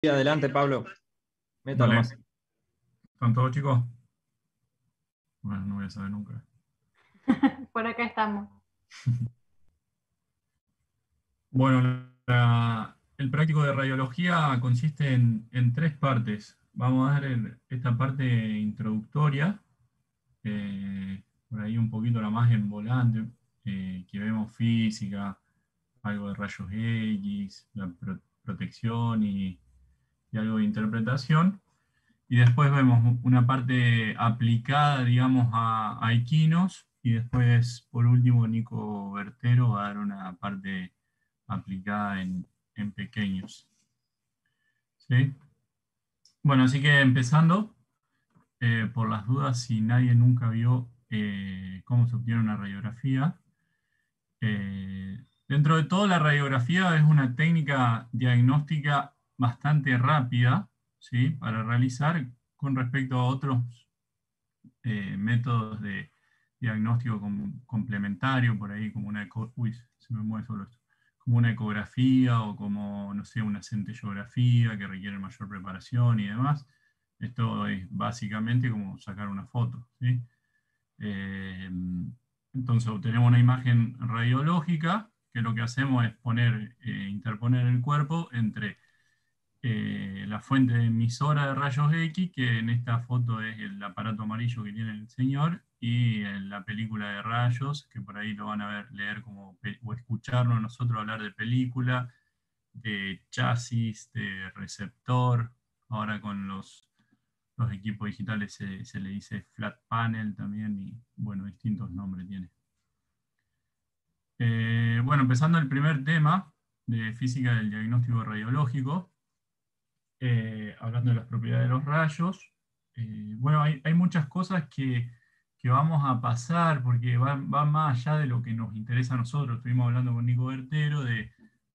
Sí, adelante, Pablo. Meta Dale, nomás. ¿están todos chicos? Bueno, no voy a saber nunca. Por acá estamos. Bueno, el práctico de radiología consiste en tres partes. Vamos a dar esta parte introductoria, por ahí un poquito la más en volante, que vemos física, algo de rayos X, la protección y algo de interpretación. Y después vemos una parte aplicada, digamos, a equinos. Y después, por último, Nico Bertero va a dar una parte aplicada en pequeños. ¿Sí? Bueno, así que empezando, por las dudas, si nadie nunca vio cómo se obtiene una radiografía. Dentro de todo, la radiografía es una técnica diagnóstica bastante rápida, ¿sí? Para realizar con respecto a otros métodos de diagnóstico complementario, por ahí como uy, se me mueve solo esto, como una ecografía o como, no sé, una centellografía que requiere mayor preparación y demás. Esto es básicamente como sacar una foto, ¿sí? Eh, entonces obtenemos una imagen radiológica, que lo que hacemos es interponer el cuerpo entre la fuente emisora de rayos X, que en esta foto es el aparato amarillo que tiene el señor, y la película de rayos, que por ahí lo van a leer como, o escucharnos nosotros hablar de película, de chasis, de receptor. Ahora con los equipos digitales se le dice flat panel también, y bueno, distintos nombres tiene. Bueno, empezando el primer tema de física del diagnóstico radiológico, hablando de las propiedades de los rayos. Bueno, hay muchas cosas que vamos a pasar porque van más allá de lo que nos interesa a nosotros. Estuvimos hablando con Nico Bertero de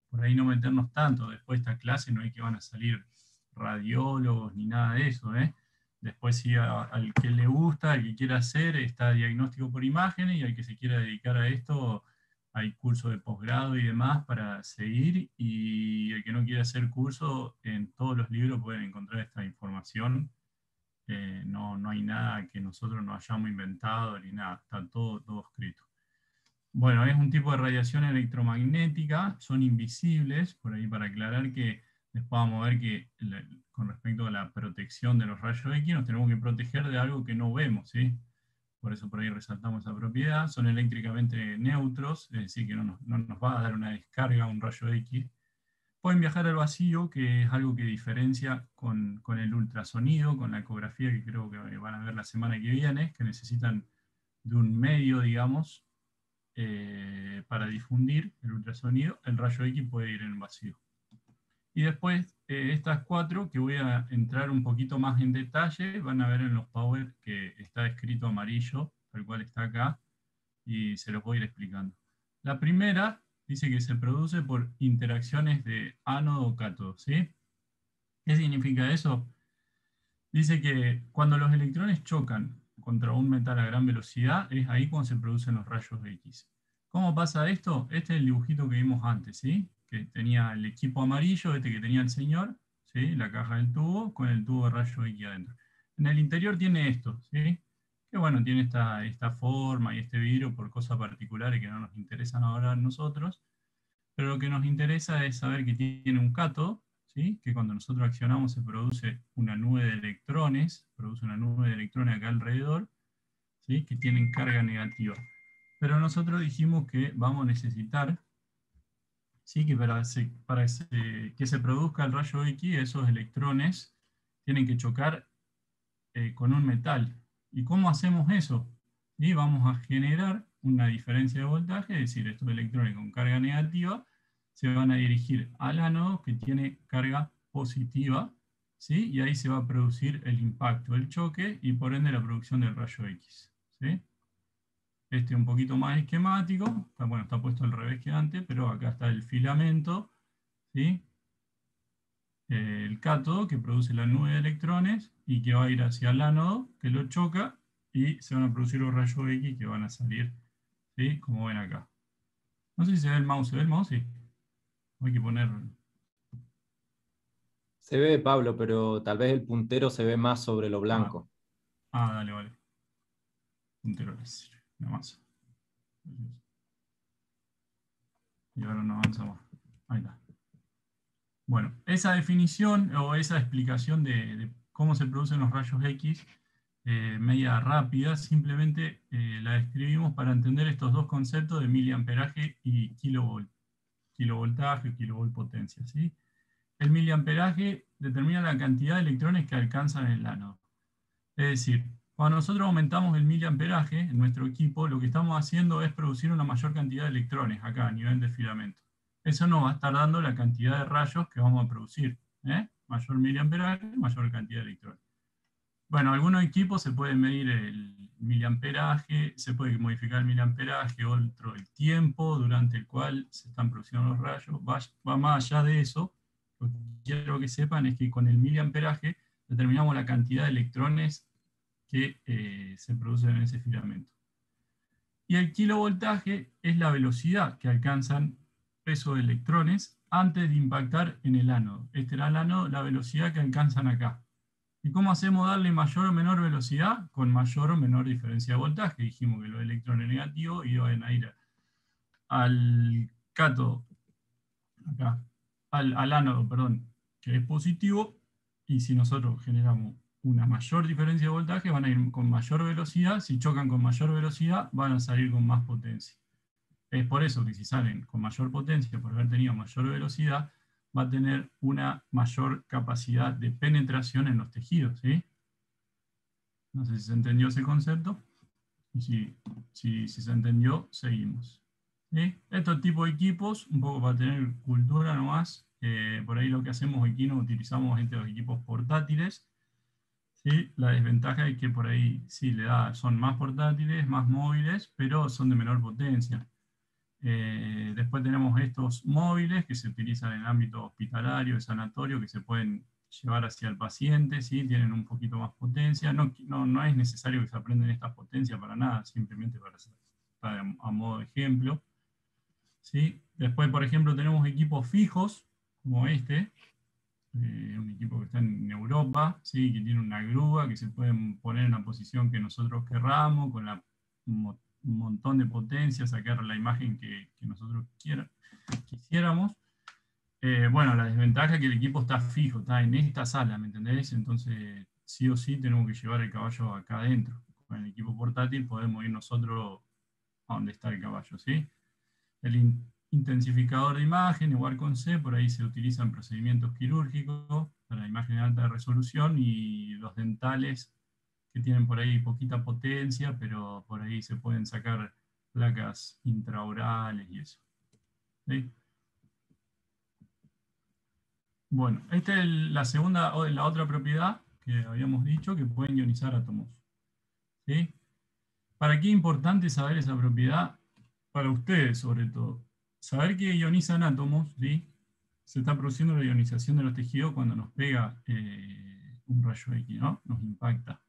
por ahí no meternos tanto. Después de esta clase no hay que van a salir radiólogos ni nada de eso, ¿eh? Después sí, al que le gusta, al que quiera hacer, está diagnóstico por imágenes, y al que se quiera dedicar a esto, hay cursos de posgrado y demás para seguir, y el que no quiere hacer curso, en todos los libros pueden encontrar esta información. No hay nada que nosotros no hayamos inventado ni nada, está todo escrito. Bueno, es un tipo de radiación electromagnética, son invisibles, por ahí para aclarar que después vamos a ver que con respecto a la protección de los rayos X nos tenemos que proteger de algo que no vemos, ¿sí? Por eso por ahí resaltamos esa propiedad. Son eléctricamente neutros, es decir, que no nos va a dar una descarga un rayo X. Pueden viajar al vacío, que es algo que diferencia con el ultrasonido, con la ecografía, que creo que van a ver la semana que viene, que necesitan de un medio, digamos, para difundir el ultrasonido. El rayo X puede ir en el vacío. Y después, estas cuatro, que voy a entrar un poquito más en detalle, van a ver en los Power que está escrito amarillo, tal cual está acá, y se los voy a ir explicando. La primera dice que se produce por interacciones de ánodo-cátodo, ¿sí? ¿Qué significa eso? Dice que cuando los electrones chocan contra un metal a gran velocidad, es ahí cuando se producen los rayos X. ¿Cómo pasa esto? Este es el dibujito que vimos antes, ¿sí? Que tenía el equipo amarillo, este que tenía el señor, ¿sí? La caja del tubo, con el tubo de rayos X adentro. En el interior tiene esto, ¿sí? Que bueno, tiene esta forma y este vidrio por cosas particulares que no nos interesan ahora a nosotros, pero lo que nos interesa es saber que tiene un cátodo, ¿sí? Que cuando nosotros accionamos se produce una nube de electrones, acá alrededor, ¿sí? Que tienen carga negativa. Pero nosotros dijimos que vamos a necesitar, ¿sí? Que que se produzca el rayo X, esos electrones tienen que chocar con un metal. ¿Y cómo hacemos eso? Y vamos a generar una diferencia de voltaje, es decir, estos electrones con carga negativa se van a dirigir al ánodo que tiene carga positiva, ¿sí? Y ahí se va a producir el impacto, el choque y por ende la producción del rayo X, ¿sí? Este un poquito más esquemático, bueno, está puesto al revés que antes, pero acá está el filamento, ¿sí? El cátodo que produce la nube de electrones y que va a ir hacia el ánodo que lo choca, y se van a producir los rayos X que van a salir, ¿sí? Como ven acá. No sé si se ve el mouse, ¿se ve el mouse? Sí. Hay que poner... Se ve, Pablo, pero tal vez el puntero se ve más sobre lo blanco. Dale, vale. Puntero láser, nada más. Y ahora no avanza más. Ahí está. Bueno, esa definición o esa explicación de cómo se producen los rayos X media rápida, simplemente la describimos para entender estos dos conceptos de miliamperaje y kilovoltaje o kilovolt potencia, ¿sí? El miliamperaje determina la cantidad de electrones que alcanzan el ánodo. Es decir, cuando nosotros aumentamos el miliamperaje en nuestro equipo, lo que estamos haciendo es producir una mayor cantidad de electrones acá a nivel de filamento. Eso nos va a estar dando la cantidad de rayos que vamos a producir. Mayor miliamperaje, mayor cantidad de electrones. Bueno, algunos equipos se puede medir el miliamperaje, se puede modificar el miliamperaje, otro el tiempo durante el cual se están produciendo los rayos. Va más allá de eso. Lo que quiero que sepan es que con el miliamperaje determinamos la cantidad de electrones que se producen en ese filamento. Y el kilovoltaje es la velocidad que alcanzan esos electrones antes de impactar en el ánodo. Este era el ánodo, la velocidad que alcanzan acá. ¿Y cómo hacemos darle mayor o menor velocidad? Con mayor o menor diferencia de voltaje. Dijimos que los electrones negativos iban a ir al cátodo, acá, al ánodo, perdón, que es positivo, y si nosotros generamos una mayor diferencia de voltaje, van a ir con mayor velocidad. Si chocan con mayor velocidad, van a salir con más potencia. Es por eso que si salen con mayor potencia, por haber tenido mayor velocidad, va a tener una mayor capacidad de penetración en los tejidos, ¿sí? No sé si se entendió ese concepto. Y si se entendió, seguimos. ¿Sí? Estos tipos de equipos, un poco para tener cultura nomás, por ahí lo que hacemos aquí no utilizamos estos equipos portátiles. ¿Sí? La desventaja es que por ahí sí son más portátiles, más móviles, pero son de menor potencia. Después tenemos estos móviles que se utilizan en el ámbito hospitalario, de sanatorio, que se pueden llevar hacia el paciente, ¿sí? Tienen un poquito más potencia. No es necesario que se aprendan estas potencias para nada, simplemente para a modo de ejemplo. ¿Sí? Después, por ejemplo, tenemos equipos fijos, como este, un equipo que está en Europa, ¿sí? Que tiene una grúa, que se pueden poner en la posición que nosotros querramos, con un montón de potencia, sacar la imagen que nosotros quisiéramos. Bueno, la desventaja es que el equipo está fijo, está en esta sala, ¿me entendés? Entonces, sí o sí tenemos que llevar el caballo acá adentro. Con el equipo portátil podemos ir nosotros a donde está el caballo, ¿sí? El intensificador de imagen, igual con C, por ahí se utilizan procedimientos quirúrgicos para imagen de alta resolución, y los dentales que tienen por ahí poquita potencia, pero por ahí se pueden sacar placas intraorales y eso. ¿Sí? Bueno, esta es la otra propiedad que habíamos dicho, que pueden ionizar átomos. ¿Sí? ¿Para qué es importante saber esa propiedad? Para ustedes, sobre todo. Saber que ionizan átomos, ¿sí? Se está produciendo la ionización de los tejidos cuando nos pega un rayo X, ¿no? Nos impacta.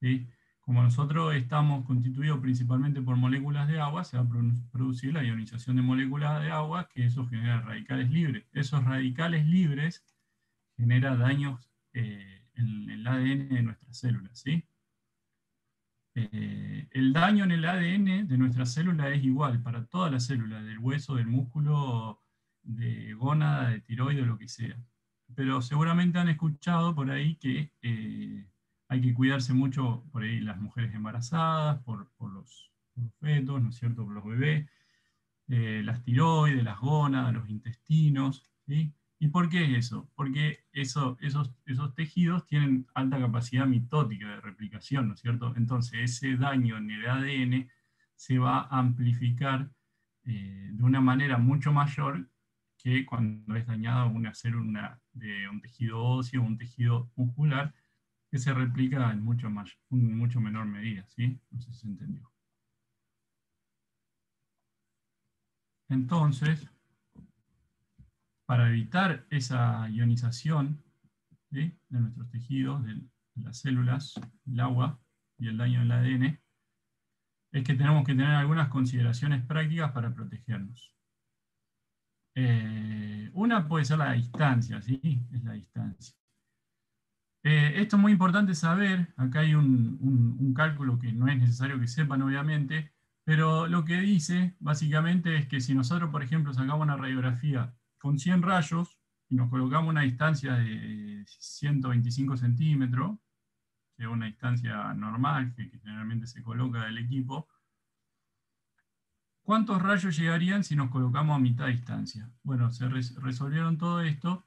¿Sí? Como nosotros estamos constituidos principalmente por moléculas de agua, se va a producir la ionización de moléculas de agua, que eso genera radicales libres. Esos radicales libres generan daños en el ADN de nuestras células, ¿sí? El daño en el ADN de nuestra célula es igual para todas las células, del hueso, del músculo, de gónada, de tiroides, lo que sea. Pero seguramente han escuchado por ahí que hay que cuidarse mucho, por ahí las mujeres embarazadas, por los fetos, ¿no es cierto?, por los bebés, las tiroides, las gónadas, los intestinos, ¿sí? ¿Y por qué es eso? Porque esos tejidos tienen alta capacidad mitótica de replicación, ¿no es cierto? Entonces ese daño en el ADN se va a amplificar de una manera mucho mayor que cuando es dañada una célula de un tejido óseo o un tejido muscular, que se replica en mucho menor medida, ¿sí? No sé si se entendió. Entonces, para evitar esa ionización, ¿sí?, de nuestros tejidos, de las células, el agua y el daño del ADN, es que tenemos que tener algunas consideraciones prácticas para protegernos. Una puede ser la distancia, ¿sí? Es la distancia. Esto es muy importante saber, acá hay un cálculo que no es necesario que sepan obviamente, pero lo que dice básicamente es que si nosotros, por ejemplo, sacamos una radiografía con 100 rayos y nos colocamos una distancia de 125 centímetros, que es una distancia normal que generalmente se coloca del equipo, ¿cuántos rayos llegarían si nos colocamos a mitad de distancia? Bueno, se resolvieron todo esto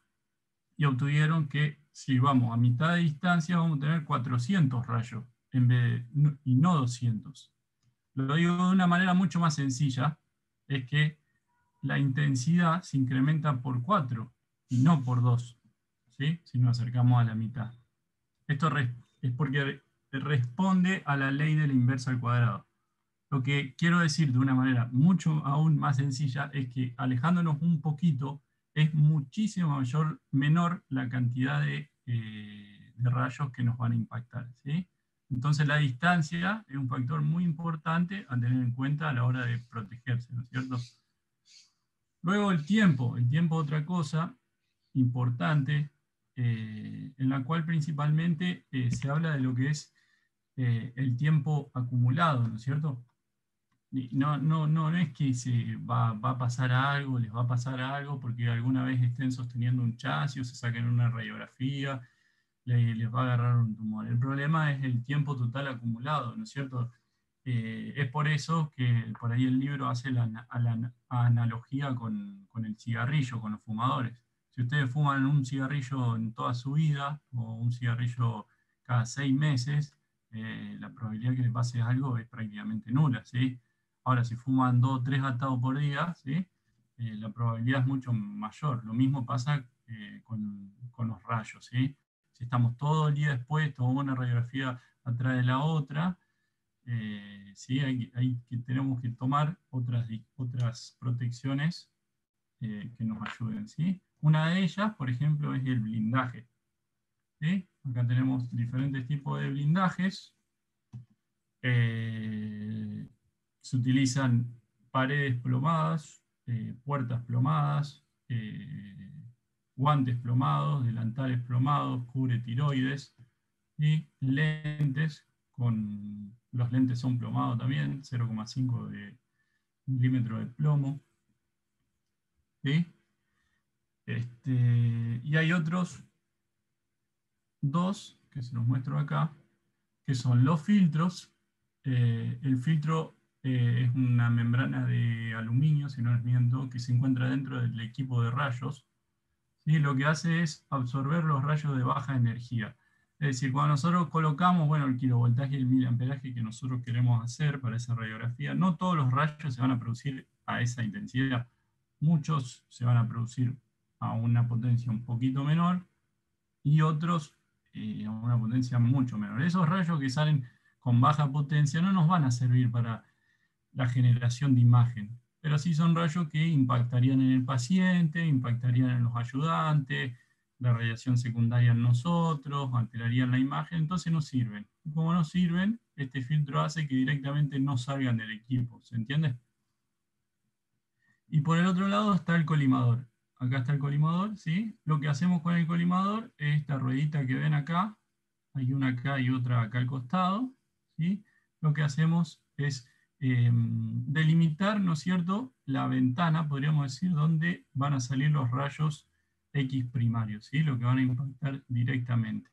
y obtuvieron que si vamos a mitad de distancia vamos a tener 400 rayos y no 200. Lo digo de una manera mucho más sencilla, es que la intensidad se incrementa por 4 y no por 2, ¿sí? Si nos acercamos a la mitad. Esto es porque responde a la ley de la inversa al cuadrado. Lo que quiero decir de una manera mucho aún más sencilla es que alejándonos un poquito es muchísimo menor la cantidad de rayos que nos van a impactar, ¿sí? Entonces la distancia es un factor muy importante a tener en cuenta a la hora de protegerse, ¿no es cierto? Luego el tiempo otra cosa importante, en la cual principalmente se habla de lo que es el tiempo acumulado, ¿no es cierto? No es que se va a pasar algo, les va a pasar algo porque alguna vez estén sosteniendo un chasis o se saquen una radiografía, les va a agarrar un tumor. El problema es el tiempo total acumulado, ¿no es cierto? Es por eso que por ahí el libro hace la analogía con el cigarrillo, con los fumadores. Si ustedes fuman un cigarrillo en toda su vida o un cigarrillo cada 6 meses, la probabilidad que le pase algo es prácticamente nula, ¿sí? Ahora, si fuman 2 o 3 atados por día, ¿sí? La probabilidad es mucho mayor. Lo mismo pasa con los rayos, ¿sí? Si estamos todo el día expuestos a una radiografía atrás de la otra, sí, tenemos que tomar otras protecciones que nos ayuden, ¿sí? Una de ellas, por ejemplo, es el blindaje, ¿sí? Acá tenemos diferentes tipos de blindajes. Se utilizan paredes plomadas, puertas plomadas, guantes plomados, delantales plomados, cubre tiroides y lentes, los lentes son plomados también, 0,5 milímetros de plomo. ¿Sí? Y hay otros dos que se los muestro acá, que son los filtros. El filtro es una membrana de aluminio, si no les miento, que se encuentra dentro del equipo de rayos. ¿Sí? Lo que hace es absorber los rayos de baja energía. Es decir, cuando nosotros colocamos, bueno, el kilovoltaje y el miliamperaje que nosotros queremos hacer para esa radiografía, no todos los rayos se van a producir a esa intensidad. Muchos se van a producir a una potencia un poquito menor y otros a una potencia mucho menor. Esos rayos que salen con baja potencia no nos van a servir para la generación de imagen, pero sí son rayos que impactarían en el paciente, impactarían en los ayudantes, la radiación secundaria en nosotros, alterarían la imagen, entonces no sirven. Y como no sirven, este filtro hace que directamente no salgan del equipo, ¿se entiende? Y por el otro lado está el colimador. Acá está el colimador, ¿sí? Lo que hacemos con el colimador es esta ruedita que ven acá, hay una acá y otra acá al costado, ¿sí? Lo que hacemos es delimitar, ¿no es cierto?, la ventana, podríamos decir, donde van a salir los rayos X primarios, ¿sí? Lo que van a impactar directamente.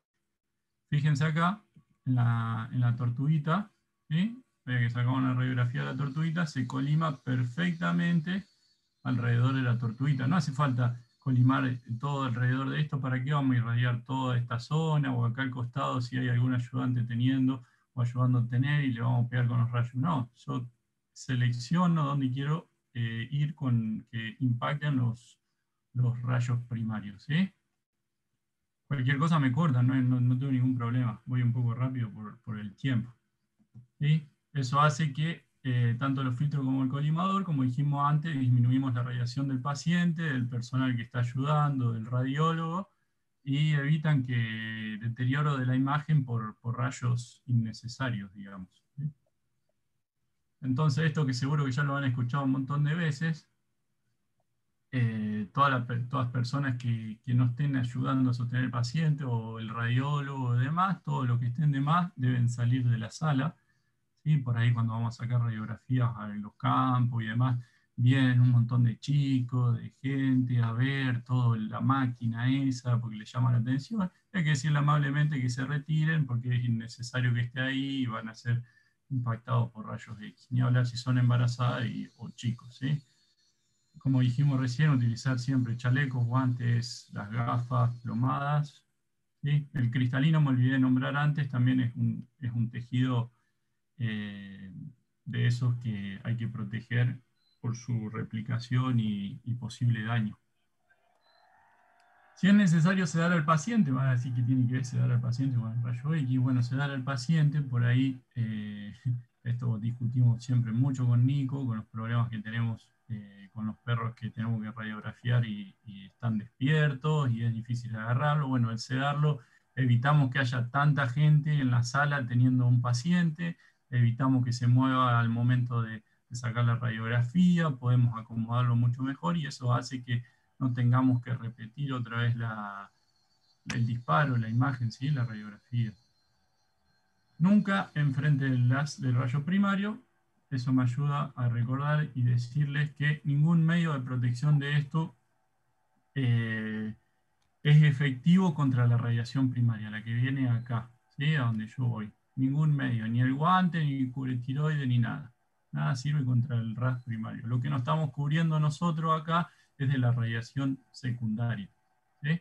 Fíjense acá, en la tortuguita, ¿sí? Vean que sacamos una radiografía de la tortuguita, se colima perfectamente alrededor de la tortuguita. No hace falta colimar todo alrededor de esto. ¿Para qué vamos a irradiar toda esta zona o acá al costado si hay algún ayudante teniendo o ayudando a tener y le vamos a pegar con los rayos? No, yo selecciono dónde quiero ir con que impacten los rayos primarios, ¿sí? Cualquier cosa me cortan, no tengo ningún problema. Voy un poco rápido por el tiempo, ¿sí? Eso hace que tanto los filtros como el colimador, como dijimos antes, disminuimos la radiación del paciente, del personal que está ayudando, del radiólogo, y evitan que deterioro de la imagen por rayos innecesarios, digamos, ¿sí? Entonces, esto que seguro que ya lo han escuchado un montón de veces, todas personas que no estén ayudando a sostener el paciente, o el radiólogo o demás, todo lo que estén de más deben salir de la sala. ¿Sí? Por ahí cuando vamos a sacar radiografías a los campos y demás, vienen un montón de chicos, de gente a ver toda la máquina esa, porque les llama la atención. Hay que decirle amablemente que se retiren porque es innecesario que esté ahí y van a ser impactados por rayos X. Ni hablar si son embarazadas o chicos, ¿sí? Como dijimos recién, utilizar siempre chalecos, guantes, las gafas plomadas, ¿sí? El cristalino, me olvidé de nombrar antes, también es un tejido eh, de esos que hay que proteger por su replicación y posible daño. Si es necesario sedar al paciente, van a decir que tiene que sedar al paciente con el rayo X. Bueno, sedar al paciente, por ahí, esto discutimos siempre mucho con Nico, con los problemas que tenemos con los perros que tenemos que radiografiar y están despiertos y es difícil agarrarlo. Bueno, el sedarlo, evitamos que haya tanta gente en la sala teniendo un paciente, evitamos que se mueva al momento de sacar la radiografía, podemos acomodarlo mucho mejor y eso hace que no tengamos que repetir otra vez el disparo, la imagen, ¿sí? La radiografía. Nunca enfrente del rayo primario. Eso me ayuda a recordar y decirles que ningún medio de protección de esto es efectivo contra la radiación primaria, la que viene acá, ¿sí? A donde yo voy. Ningún medio, ni el guante, ni el cubretiroide, ni nada. Nada sirve contra el RAS primario. Lo que nos estamos cubriendo nosotros acá es de la radiación secundaria, ¿sí?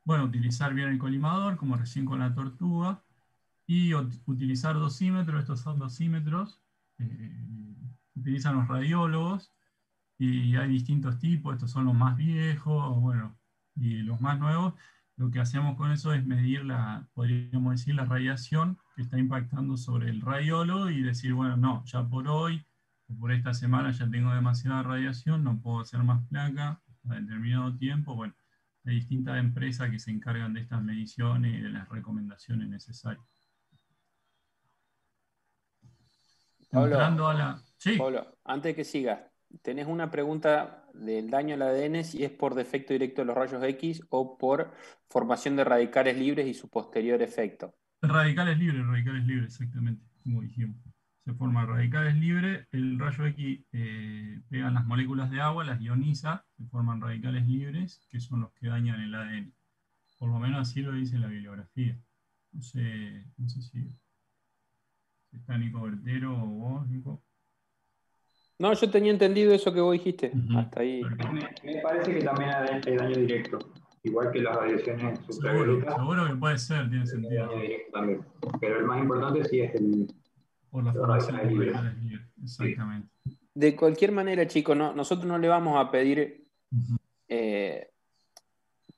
Bueno, utilizar bien el colimador, como recién con la tortuga, y utilizar dosímetros. Estos son dosímetros, utilizan los radiólogos, y hay distintos tipos. Estos son los más viejos, bueno, y los más nuevos. Lo que hacemos con eso es medir podríamos decir, la radiación que está impactando sobre el radiólogo y decir, bueno, no, ya por hoy, o por esta semana ya tengo demasiada radiación, no puedo hacer más placa a determinado tiempo. Bueno, hay distintas empresas que se encargan de estas mediciones y de las recomendaciones necesarias. Pablo, Entrando a la... Sí. Pablo, antes de que sigas, tenés una pregunta del daño al ADN, si es por defecto directo de los rayos X o por formación de radicales libres y su posterior efecto. Radicales libres, exactamente, como dijimos. Se forman radicales libres, el rayo X pega en las moléculas de agua, las ioniza, se forman radicales libres, que son los que dañan el ADN. Por lo menos así lo dice la bibliografía. No sé si está Nico Bertero o vos, Nico. No, yo tenía entendido eso que vos dijiste. Hasta ahí. Me parece que también hay daño directo, igual que las radiaciones ultravioletas. Seguro que puede ser, tiene sentido. Daño directo también. Pero el más importante sí es por la formación de libre. radicales libres. Exactamente. De cualquier manera, chicos, nosotros no le vamos a pedir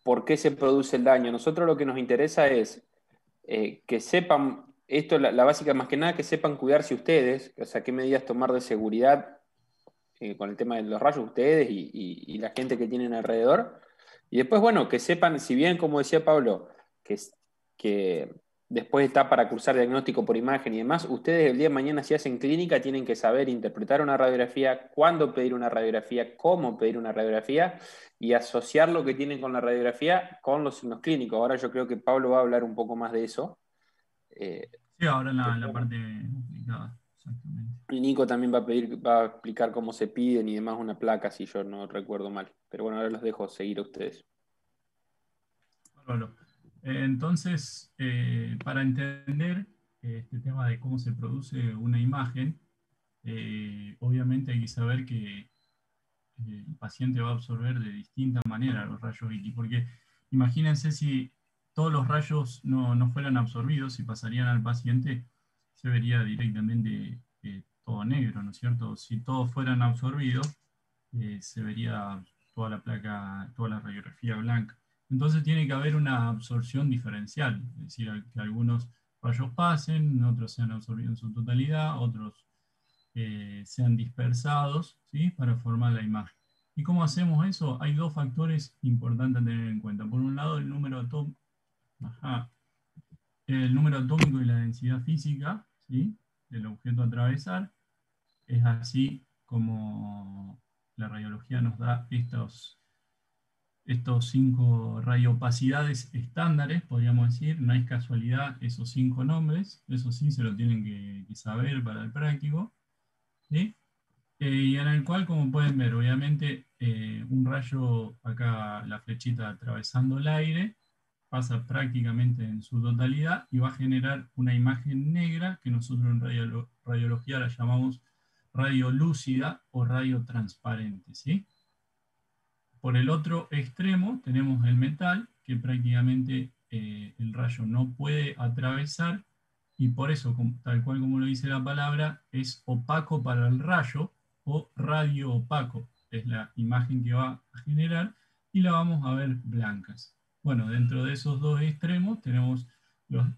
por qué se produce el daño. Nosotros lo que nos interesa es que sepan, esto la básica más que nada, que sepan cuidarse ustedes, o sea, qué medidas tomar de seguridad con el tema de los rayos ustedes y la gente que tienen alrededor. Y después, bueno, que sepan, si bien, como decía Pablo, que después está para cursar diagnóstico por imagen y demás, ustedes el día de mañana, si hacen clínica, tienen que saber interpretar una radiografía, cuándo pedir una radiografía, cómo pedir una radiografía y asociar lo que tienen con la radiografía con los signos clínicos. Ahora yo creo que Pablo va a hablar un poco más de eso. Sí, ahora en la parte complicada, exactamente. Y Nico también va a explicar cómo se piden y demás una placa, si yo no recuerdo mal. Pero bueno, ahora los dejo seguir a ustedes. Bueno, entonces, para entender este tema de cómo se produce una imagen, obviamente hay que saber que el paciente va a absorber de distinta manera los rayos X, porque imagínense si todos los rayos no fueran absorbidos y pasarían al paciente, se vería directamente todo negro, ¿no es cierto? Si todos fueran absorbidos, se vería toda la placa, toda la radiografía blanca. Entonces tiene que haber una absorción diferencial, es decir, que algunos rayos pasen, otros sean absorbidos en su totalidad, otros sean dispersados, ¿sí? Para formar la imagen. ¿Y cómo hacemos eso? Hay dos factores importantes a tener en cuenta. Por un lado, el número atómico y la densidad física, ¿sí? Del objeto a atravesar. es así como la radiología nos da estos 5 radioopacidades estándares, podríamos decir. No es casualidad esos 5 nombres, eso sí se lo tienen que saber para el práctico, ¿sí? Y en el cual, como pueden ver, obviamente un rayo, acá la flechita atravesando el aire, pasa prácticamente en su totalidad y va a generar una imagen negra que nosotros en radiología la llamamos radiolúcida o radiotransparente, ¿sí? Por el otro extremo tenemos el metal, que prácticamente el rayo no puede atravesar, y por eso, tal cual como lo dice la palabra, es opaco para el rayo o radio opaco. Es la imagen que va a generar y la vamos a ver blancas. Bueno, dentro de esos dos extremos tenemos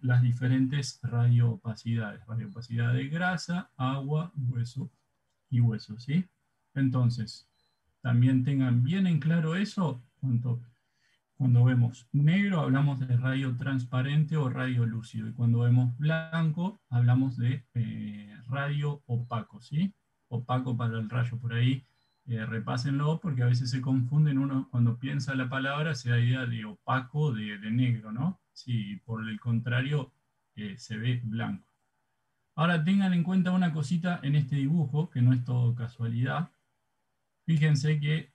las diferentes radioopacidades. Radioopacidad de grasa, agua, hueso y hueso, ¿sí? Entonces, también tengan bien en claro eso, cuando vemos negro hablamos de radio transparente o radio lúcido, y cuando vemos blanco hablamos de radio opaco, ¿sí? Opaco para el rayo, por ahí repásenlo porque a veces se confunden, uno cuando piensa la palabra se da idea de opaco, de negro, ¿no? Sí, por el contrario se ve blanco. Ahora tengan en cuenta una cosita en este dibujo, que no es todo casualidad. Fíjense que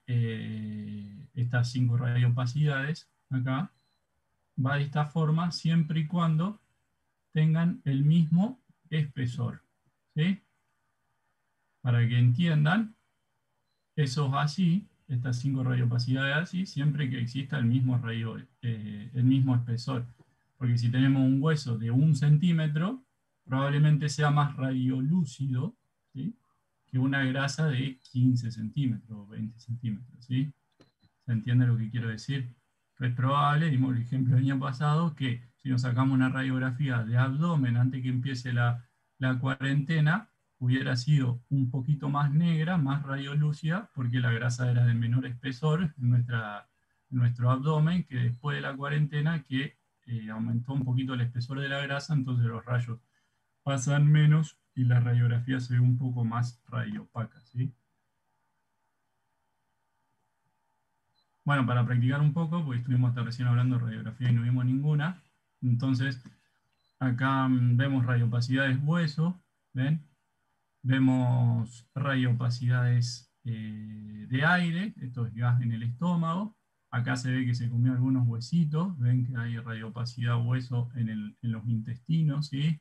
estas 5 radioopacidades acá va de esta forma siempre y cuando tengan el mismo espesor, ¿sí? Para que entiendan, eso es así, estas 5 radioopacidades así, siempre que exista el mismo espesor. Porque si tenemos un hueso de 1 centímetro, probablemente sea más radiolúcido, ¿sí?, que una grasa de 15 centímetros o 20 centímetros, ¿sí? ¿Se entiende lo que quiero decir? Es probable, dimos el ejemplo el año pasado, que si nos sacamos una radiografía de abdomen antes que empiece la cuarentena, hubiera sido un poquito más negra, más radiolúcida, porque la grasa era de menor espesor en nuestro abdomen, que después de la cuarentena, que aumentó un poquito el espesor de la grasa, entonces los rayos pasan menos y la radiografía se ve un poco más radioopaca, ¿sí? Bueno, para practicar un poco, porque estuvimos hasta recién hablando de radiografía y no vimos ninguna, entonces acá vemos radioopacidades hueso, ¿ven? Vemos radioopacidades de aire, esto es gas en el estómago. Acá se ve que se comió algunos huesitos, ven que hay radioopacidad hueso en los intestinos, ¿sí?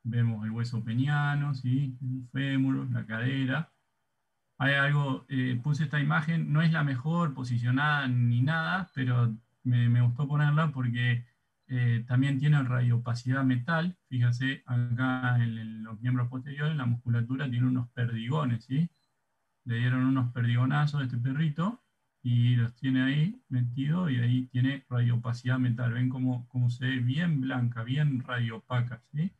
Vemos el hueso peniano, ¿sí?, el fémur, la cadera. Hay algo, puse esta imagen, no es la mejor posicionada ni nada, pero me gustó ponerla porque también tiene radioopacidad metal. Fíjense, acá en los miembros posteriores, la musculatura tiene unos perdigones, ¿sí? Le dieron unos perdigonazos a este perrito y los tiene ahí metido, y ahí tiene radioopacidad metal. Ven cómo se ve bien blanca, bien radioopaca, ¿sí?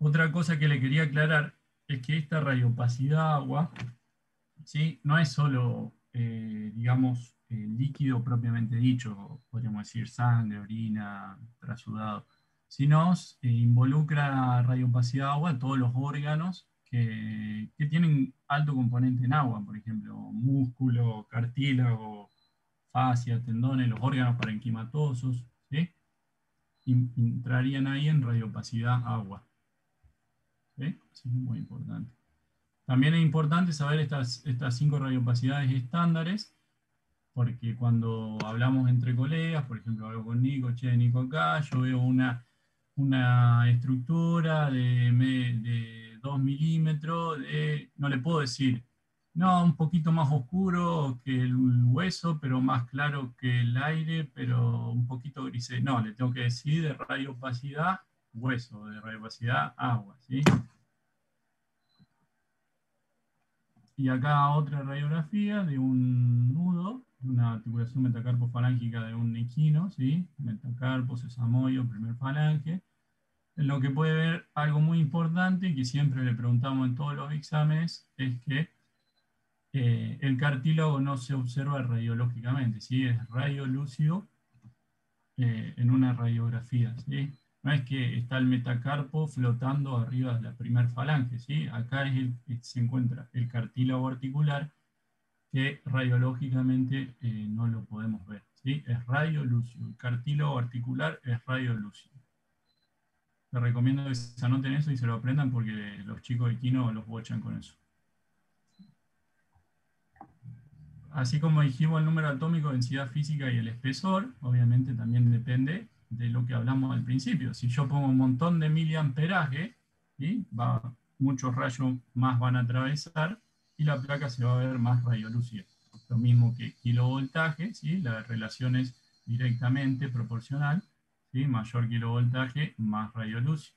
Otra cosa que le quería aclarar es que esta radioopacidad agua, ¿sí?, no es solo, digamos, líquido propiamente dicho, podríamos decir sangre, orina, trasudado, sino involucra radioopacidad agua todos los órganos que tienen alto componente en agua, por ejemplo, músculo, cartílago, fascia, tendones, los órganos parenquimatosos, ¿sí?, entrarían ahí en radioopacidad agua, ¿sí? Así que es muy importante. También es importante saber estas 5 radioopacidades estándares, porque cuando hablamos entre colegas, por ejemplo, hablo con Nico, che, Nico acá, yo veo una estructura de 2 milímetros, no le puedo decir, no, un poquito más oscuro que el hueso, pero más claro que el aire, pero un poquito gris. No, le tengo que decir de radioopacidad hueso, de radioopacidad agua, ¿sí? Y acá otra radiografía de un nudo, de una articulación metacarpo-falángica de un equino, ¿sí? Metacarpo, sesamoide, primer falange. En lo que puede ver algo muy importante, que siempre le preguntamos en todos los exámenes, es que el cartílago no se observa radiológicamente, ¿sí? Es radiolúcido en una radiografía, ¿sí? No es que está el metacarpo flotando arriba de la primer falange, ¿sí? Acá se encuentra el cartílago articular, que radiológicamente no lo podemos ver, ¿sí? Es radiolúcido. El cartílago articular es radiolúcido. Les recomiendo que se anoten eso y se lo aprendan porque los chicos de Kino los bochan con eso. Así como dijimos el número atómico, densidad física y el espesor, obviamente también depende de lo que hablamos al principio. Si yo pongo un montón de miliamperaje, ¿sí? Muchos rayos más van a atravesar y la placa se va a ver más radiolúcida. Lo mismo que kilovoltaje, ¿sí? La relación es directamente proporcional, ¿sí? Mayor kilovoltaje, más radiolúcido.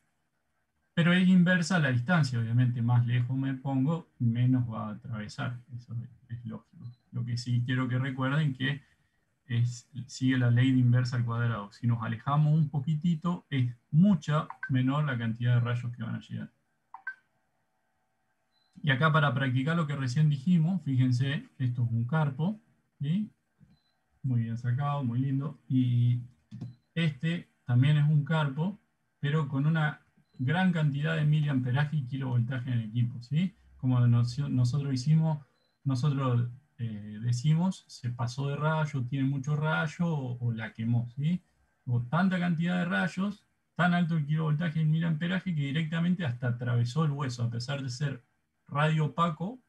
Pero es inversa a la distancia, obviamente, más lejos me pongo, menos va a atravesar. Eso es lógico. Lo que sí quiero que recuerden que sigue la ley de inversa al cuadrado. Si nos alejamos un poquitito, es mucha menor la cantidad de rayos que van a llegar. Y acá para practicar lo que recién dijimos, fíjense, esto es un carpo, ¿sí? Muy bien sacado, muy lindo. Y este también es un carpo, pero con una gran cantidad de miliamperaje y kilovoltaje en el equipo, ¿sí? Como nosotros decimos, se pasó de rayo, tiene mucho rayo o la quemó, ¿sí? Hubo tanta cantidad de rayos, tan alto el kilovoltaje y el miliamperaje que directamente hasta atravesó el hueso, a pesar de ser radio opaco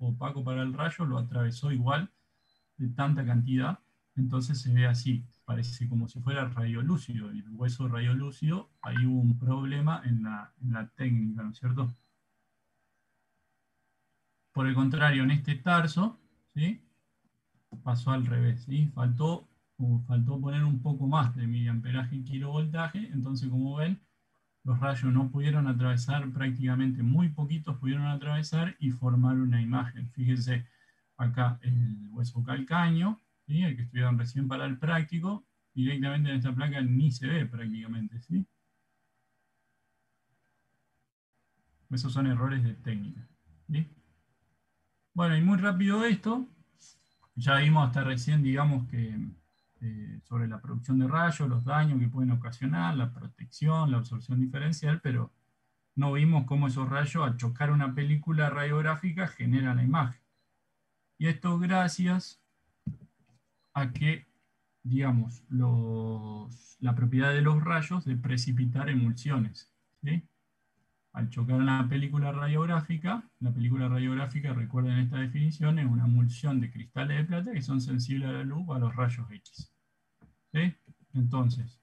para el rayo, lo atravesó igual de tanta cantidad, entonces se ve así. Parece como si fuera radiolúcido, el hueso radiolúcido, ahí hubo un problema en la técnica, ¿no es cierto? Por el contrario, en este tarso, ¿sí? Pasó al revés, ¿sí? Faltó poner un poco más de miliamperaje y kilovoltaje, entonces como ven, los rayos no pudieron atravesar, prácticamente muy poquitos pudieron atravesar y formar una imagen. Fíjense acá el hueso calcáneo, ¿sí? El que estudiaron recién para el práctico, directamente en esta placa ni se ve prácticamente, ¿sí? Esos son errores de técnica, ¿sí? Bueno, y muy rápido esto, ya vimos hasta recién, digamos, que sobre la producción de rayos, los daños que pueden ocasionar, la protección, la absorción diferencial, pero no vimos cómo esos rayos, al chocar una película radiográfica, generan la imagen. Y esto gracias a que, digamos, la propiedad de los rayos de precipitar emulsiones, ¿sí? Al chocar una película radiográfica, recuerden esta definición, es una emulsión de cristales de plata que son sensibles a la luz o a los rayos X, ¿sí? Entonces,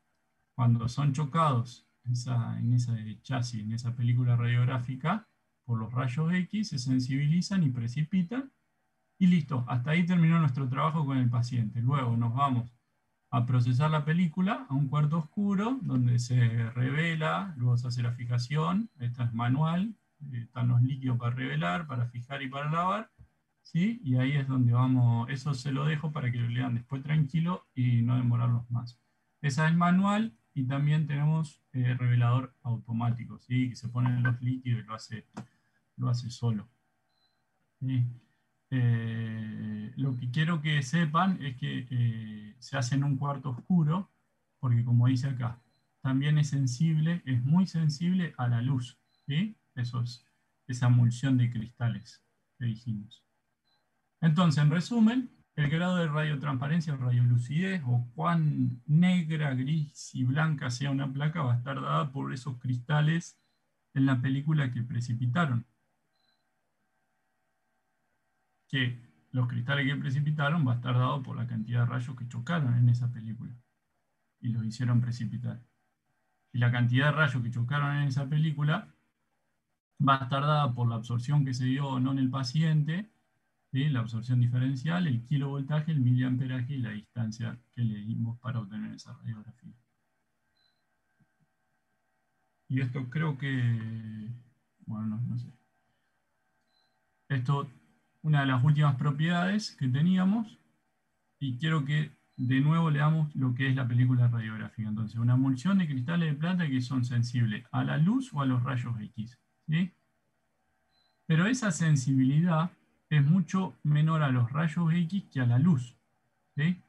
cuando son chocados en ese chasis, en esa película radiográfica, por los rayos X, se sensibilizan y precipitan, y listo, hasta ahí terminó nuestro trabajo con el paciente. Luego nos vamos a procesar la película a un cuarto oscuro, donde se revela, luego se hace la fijación, esta es manual, están los líquidos para revelar, para fijar y para lavar, ¿sí? Y ahí es donde vamos, eso se lo dejo para que lo lean después tranquilo y no demorarlos más. Esa es manual y también tenemos revelador automático, ¿sí? Que se ponen los líquidos y lo hace solo, ¿sí? Lo que quiero que sepan es que se hace en un cuarto oscuro, porque como dice acá, también es muy sensible a la luz, ¿sí? Eso es esa emulsión de cristales que dijimos. Entonces, en resumen, el grado de radiotransparencia o radiolucidez, o cuán negra, gris y blanca sea una placa, va a estar dada por esos cristales en la película que precipitaron. Que los cristales que precipitaron va a estar dado por la cantidad de rayos que chocaron en esa película y los hicieron precipitar. Y la cantidad de rayos que chocaron en esa película va a estar dada por la absorción que se dio o no en el paciente, ¿sí? La absorción diferencial, el kilovoltaje, el miliamperaje y la distancia que le dimos para obtener esa radiografía. Y esto creo que, bueno, no sé. Esto, una de las últimas propiedades que teníamos, y quiero que de nuevo leamos lo que es la película radiográfica. Entonces, una emulsión de cristales de plata que son sensibles a la luz o a los rayos X, ¿sí? Pero esa sensibilidad es mucho menor a los rayos X que a la luz, ¿sí?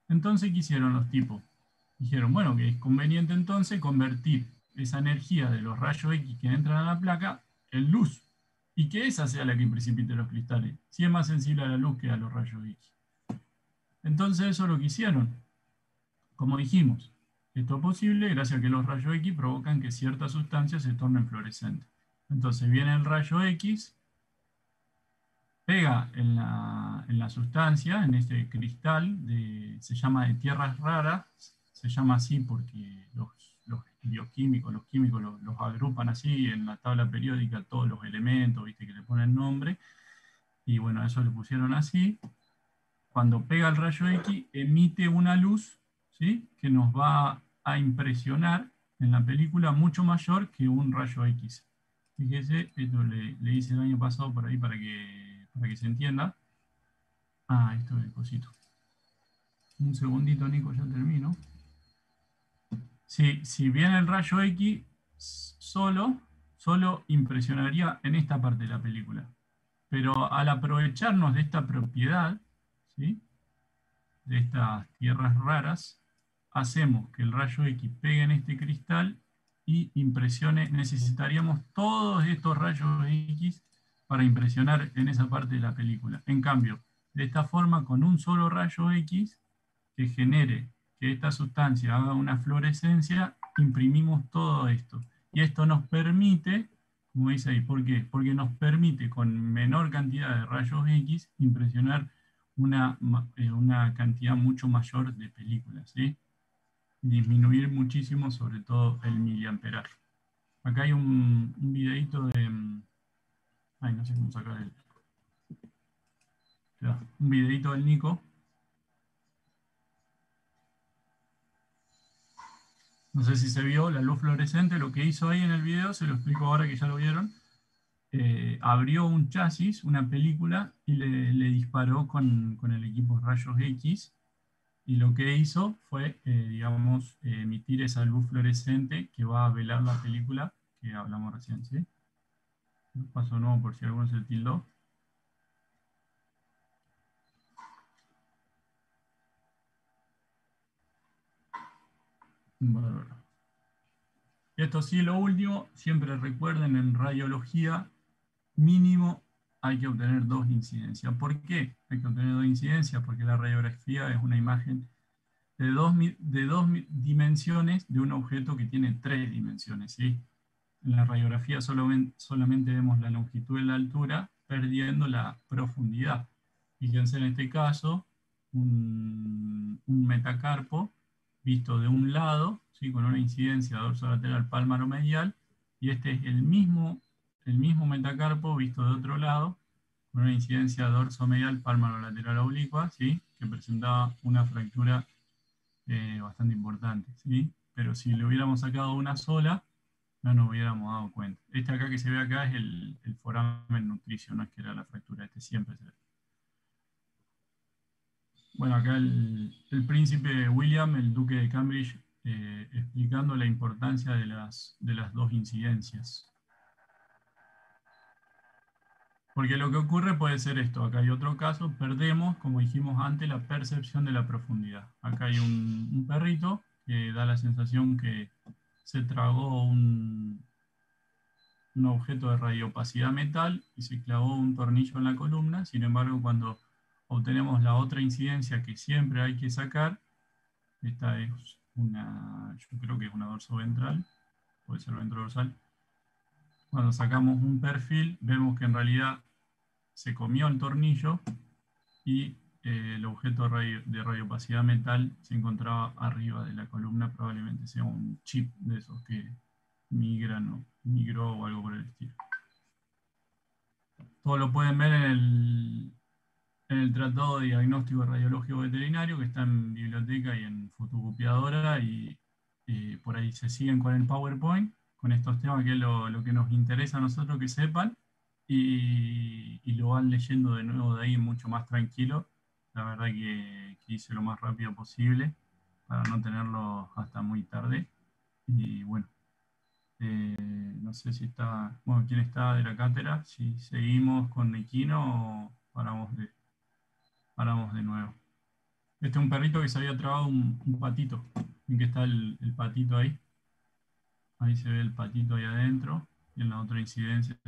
Entonces, ¿qué hicieron los tipos? Dijeron, bueno, que es conveniente entonces convertir esa energía de los rayos X que entran a la placa en luz, y que esa sea la que precipite los cristales, si es más sensible a la luz que a los rayos X. Entonces eso es lo que hicieron. Como dijimos, esto es posible gracias a que los rayos X provocan que ciertas sustancias se tornen fluorescentes. Entonces viene el rayo X, pega en la sustancia, en este cristal, se llama de tierras raras, se llama así porque los bioquímicos, los químicos los agrupan así en la tabla periódica, todos los elementos, viste que le ponen nombre, y bueno, a eso le pusieron así. Cuando pega el rayo X, emite una luz, ¿sí?, que nos va a impresionar en la película mucho mayor que un rayo X. Fíjese, esto le hice el año pasado por ahí para que se entienda. Ah, esto es el cosito. Un segundito, Nico, ya termino. Si viene el rayo X, solo impresionaría en esta parte de la película. Pero al aprovecharnos de esta propiedad, ¿sí?, de estas tierras raras, hacemos que el rayo X pegue en este cristal y impresione. Necesitaríamos todos estos rayos X para impresionar en esa parte de la película. En cambio, de esta forma, con un solo rayo X que genere que esta sustancia haga una fluorescencia, imprimimos todo esto. Y esto nos permite, como dice ahí, ¿por qué? Porque nos permite con menor cantidad de rayos X impresionar una cantidad mucho mayor de películas, ¿sí? Disminuir muchísimo, sobre todo el miliamperaje. Acá hay un videito de... Ay, no sé cómo sacar un videito del Nico. No sé si se vio la luz fluorescente, lo que hizo ahí en el video, se lo explico ahora que ya lo vieron. Abrió un chasis, una película, y le disparó con el equipo rayos X, y lo que hizo fue, digamos, emitir esa luz fluorescente que va a velar la película que hablamos recién, ¿sí? Lo paso de nuevo por si alguno se tildó. Bárbaro. Y esto sí, lo último, siempre recuerden, en radiología mínimo hay que obtener 2 incidencias. ¿Por qué hay que obtener 2 incidencias? Porque la radiografía es una imagen de dos dimensiones de un objeto que tiene 3 dimensiones, ¿sí? En la radiografía solamente vemos la longitud y la altura, perdiendo la profundidad. Fíjense en este caso, un metacarpo visto de un lado, ¿sí?, con una incidencia dorsolateral pálmaro-medial, y este es el mismo metacarpo visto de otro lado, con una incidencia dorso-medial pálmaro-lateral oblicua, ¿sí?, que presentaba una fractura bastante importante, ¿sí? Pero si le hubiéramos sacado una sola, no nos hubiéramos dado cuenta. Este acá que se ve acá es el foramen nutricio, no es que era la fractura, este siempre se ve. Bueno, acá el príncipe William, el duque de Cambridge, explicando la importancia de las 2 incidencias. Porque lo que ocurre puede ser esto. Acá hay otro caso, perdemos, como dijimos antes, la percepción de la profundidad. Acá hay un perrito que da la sensación que se tragó un objeto de radiopacidad metal y se clavó un tornillo en la columna. Sin embargo, cuando obtenemos la otra incidencia que siempre hay que sacar, esta es yo creo que es una dorsoventral, puede ser ventrodorsal. Cuando sacamos un perfil, vemos que en realidad se comió el tornillo y el objeto de radiopacidad metal se encontraba arriba de la columna, probablemente sea un chip de esos que migró o algo por el estilo. Todo lo pueden ver en el Tratado de Diagnóstico Radiológico Veterinario, que está en biblioteca y en fotocopiadora, y por ahí se siguen con el PowerPoint, con estos temas que es lo que nos interesa a nosotros que sepan, y lo van leyendo de nuevo de ahí mucho más tranquilo. La verdad que hice lo más rápido posible para no tenerlo hasta muy tarde. Y bueno, no sé si está, bueno, quién está de la cátedra, si seguimos con Equino o paramos de nuevo. Este es un perrito que se había trabado un patito. ¿En qué está el patito ahí? Ahí se ve el patito ahí adentro, y en la otra incidencia